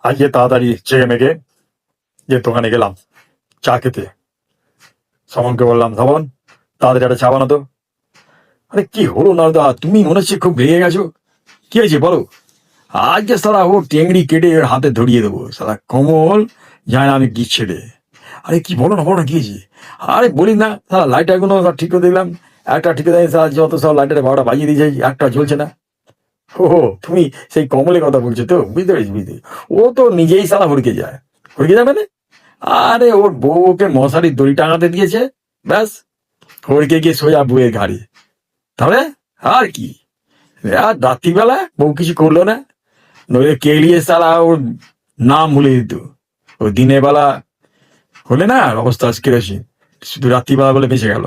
আজকে তাড়াতাড়ি চেয়ে মেঘে যে দোকানে গেলাম চা খেতে। সমনকে বললাম, ধবন তাড়াতাড়ি একটা চা বানাতো। আরে কি হলো না দা, তুমি মনে হচ্ছে খুব রেগে গেছো। কি হয়েছে বলো? আজকে সারা ও টেংড়ি কেটে এর হাতে ধরিয়ে দেবো সারা। কমল যায় না আমি কি ছেড়ে। আরে কি বলো না, বলো না কি হয়েছে? আরে বলি না সারা লাইটার গুলো সব ঠিক করে দিলাম, একটা ঠিক করে সারা যত সব লাইটারে 12টা বাজিয়ে দিয়েছে, একটা জ্বলছে না। ও তুমি সেই কমলের কথা বলছো তো, বুঝতে পেরেছি বুঝতে। ও তো নিজেই সারা হড়কে যায়। হড়কে যাবে না? আরে ওর বউকে মশারির দড়ি টাঙাতে দিয়েছে, ব্যাস হড়কে গিয়ে সোজা বউয়ের ঘাড়ি। তাহলে আর কি, আর রাত্রিবেলা বউ কিছু করলো না, নইলে কেলিয়ে সারা ওর নাম ভুলে দিত। ও দিনের বেলা হলে না অবস্থা কেরোসিন, শুধু রাত্রিবেলা বলে বেঁচে গেল।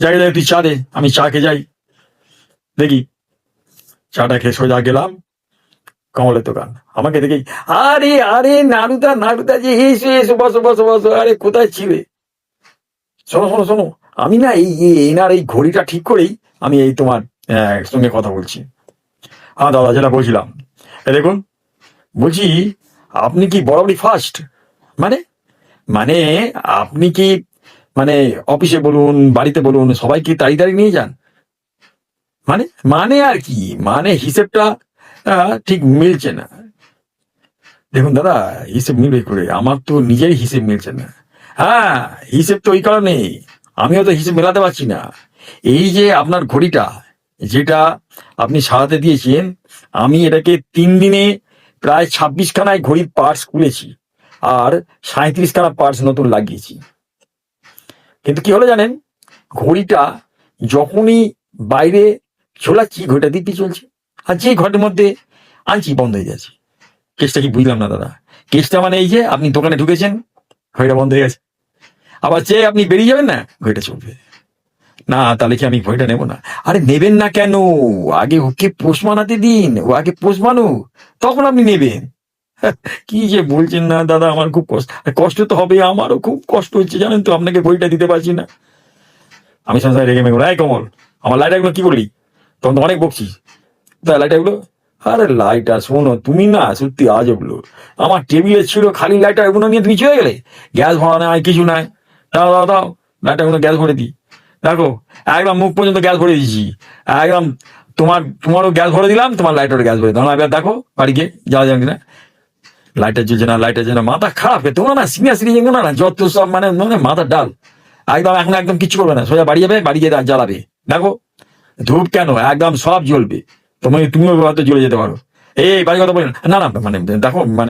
যাই যাই তুই চা দে, আমি চা খেয়ে যাই। দেখি চাটা খেয়ে সোজা গেলাম কমলের দোকান। আমাকে দেখেই, আরে আরে নাড়ুদা নাড়ুদা, যে এসো এসো, বসো বসো বসো। আরে কোথায় ছিলে? শোনো শোনো শোনো, আমি না এনার এই ঘড়িটা ঠিক করেই আমি এই তোমার সঙ্গে কথা বলছি। হ্যাঁ দাদা, যেটা বলছিলাম, দেখুন বলছি, আপনি কি বরাবরই ফার্স্ট? মানে মানে আপনি কি মানে অফিসে বলুন বাড়িতে বলুন সবাইকে তাড়িয়ে তাড়িয়ে নিয়ে যান? মানে মানে আর কি, মানে হিসেবটা ঠিক মিলছে না। দেখুন দাদা, হিসেব মিলবে করে, আমার তো নিজের হিসেব মিলছে না। হ্যাঁ, হিসেব তো ওই কারণে আমিও তো হিসেব মেলাতে পারছি না। এই যে আপনার ঘড়িটা যেটা আপনি সারাতে দিয়েছেন, আমি এটাকে 3 দিনে প্রায় 26খানায় ঘড়ির পার্টস খুলেছি, আর 37খানা পার্টস নতুন লাগিয়েছি। কিন্তু কি হলো জানেন, ঘড়িটা যখনই বাইরে ঝোলাচ্ছি ঘড়িটা দিব্যি চলছে, আর যে ঘরের মধ্যে আনছি বন্ধ হয়ে যাচ্ছে। কেসটা কি বুঝলাম না দাদা। কেসটা মানে এই যে আপনি দোকানে ঢুকেছেন, ঘড়িটা বন্ধ হয়ে গেছে, আবার যে আপনি বেরিয়ে যাবেন না ঘড়িটা চলবে না। তাহলে কি আমি ঘড়িটা নেবো না? আরে নেবেন না কেন? আগে ওকে পোষ মানাতে দিন, ও আগে পোষ মানুক, তখন আপনি নেবেন। কি যে বলছেন না দাদা, আমার খুব কষ্ট। কষ্ট তো হবে, আমারও খুব কষ্ট হচ্ছে জানেন তো, আপনাকে ঘড়িটা দিতে পারছি না। আমি সঙ্গে রেগে মেগে, এই কমল আমার লাইটারগুলো কি করলি? তখন তো অনেক বকছিস। তা লাইটারগুলো, আরে লাইটার শোনো, তুমি না সত্যি আজব লোক। আমার টেবিলে ছিল খালি লাইটার, এগুলো নিয়ে তুমি চলে গেলে। গ্যাস ভরা নাই কিছু নাই। দাও দাও দাও, লাইটারগুলো গ্যাস ভরে দিই। দেখো একদম মুখ পর্যন্ত গ্যাস ভরে দিয়েছি, একদম। তোমারও গ্যাস ভরে দিলাম, তোমার লাইটারও গ্যাস ভরে দাও। এবার দেখো বাড়ি গিয়ে যাওয়া যাবে না। লাইটার জ্বলছে না, লাইটার জ্বলছে না, মাথা খারাপ। তোমরা না সিনিয়র সিটিজেন না, যত সব মানে মানে মাথা ডাল। একদম এখন একদম কিচ্ছু করবে না, সোজা বাড়ি যাবে, বাড়ি গিয়ে জ্বালাবে। দেখো ধূপ কেন, একদম সব জ্বলবে। তুমিও হয়তো জ্বলে যেতে পারো। এই বাড়ি কথা বলি না না, মানে দেখো মানে